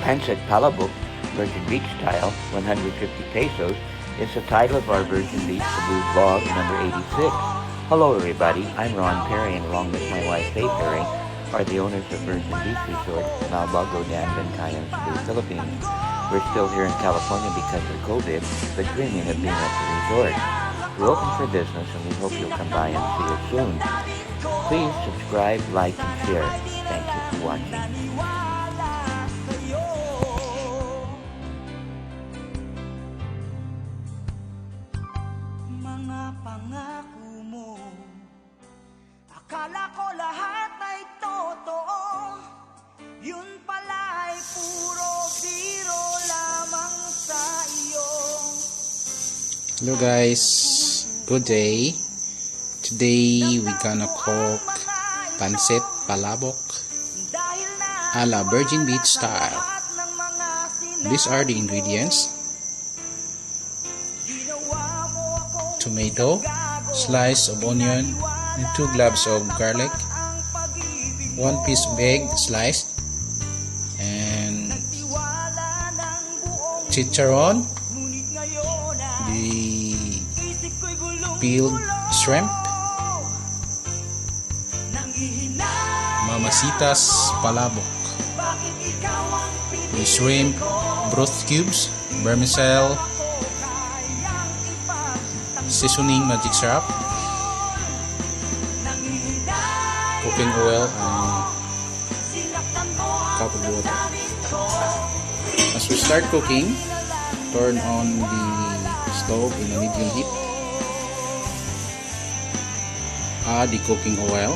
Pancit Palabok, Virgin Beach style, 150 pesos, is the title of our Virgin Beach Cebu vlog number 86. Hello everybody, I'm Ron Perry and along with my wife Faye Perry are the owners of Virgin Beach Resort, Malbago, Daanbantayan, Cebu, Philippines. We're still here in California because of COVID, but dreaming of being at the resort. We're open for business and we hope you'll come by and see us soon. Please subscribe, like, and share. Thank you for watching. Mga pangako mo, akala ko lahat ay totoo, yun pala ay puro biro lamang sa iyo. Hello guys, good day. Today we gonna cook Pancit Palabok a la Virgin Beach style. These are the ingredients: tomato, slice of onion, and 2 cloves of garlic, 1 piece of egg sliced, and chicharon, the peeled shrimp, Mamacita's Palabok, the shrimp broth cubes, vermicelli, seasoning magic syrup, cooking oil, and cup of water. As we start cooking, turn on the stove in a medium heat. Add the cooking oil,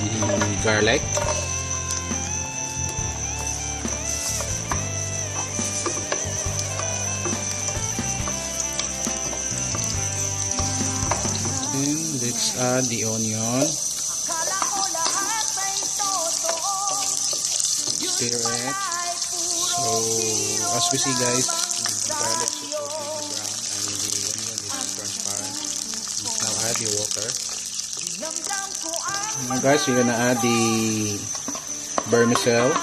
the garlic, and let's add the onion, stir it. So as we see guys, the garlic is already brown and the onion is transparent. Let's now add the water. Now guys, we're gonna add the vermicelli.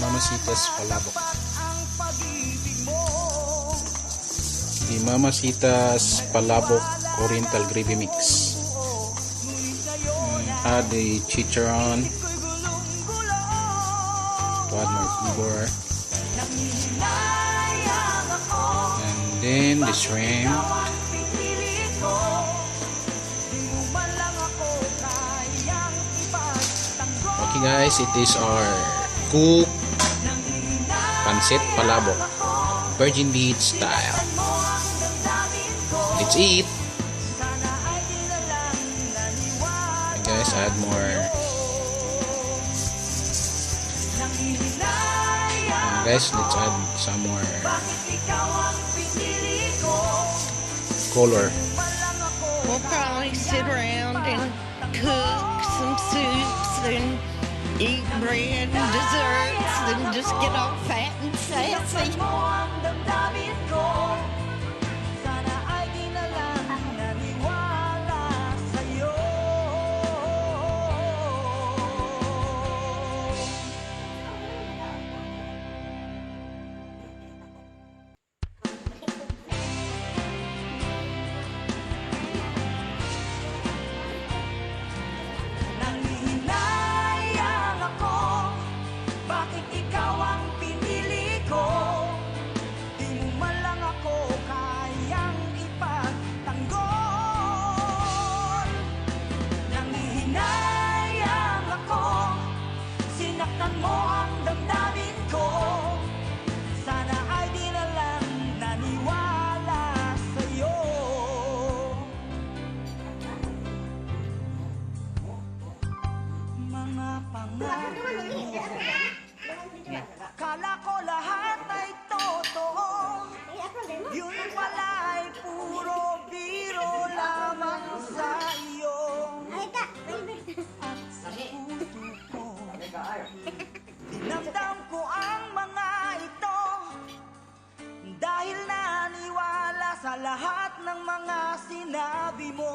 Mamacita's Palabok. The Mamacita's Palabok Oriental Gravy Mix. Add the chicharon to add more flavor. And then the shrimp. Okay guys, it is our cooked Pancit Palabok, Virgin Beach style. Let's eat. And guys, add more. And guys, let's add some more color. We'll probably sit around and cook some soups and eat bread and desserts and just get all fat and sassy. Bakit ikaw ang pinili ko? Di mo lahat ng mga sinabi mo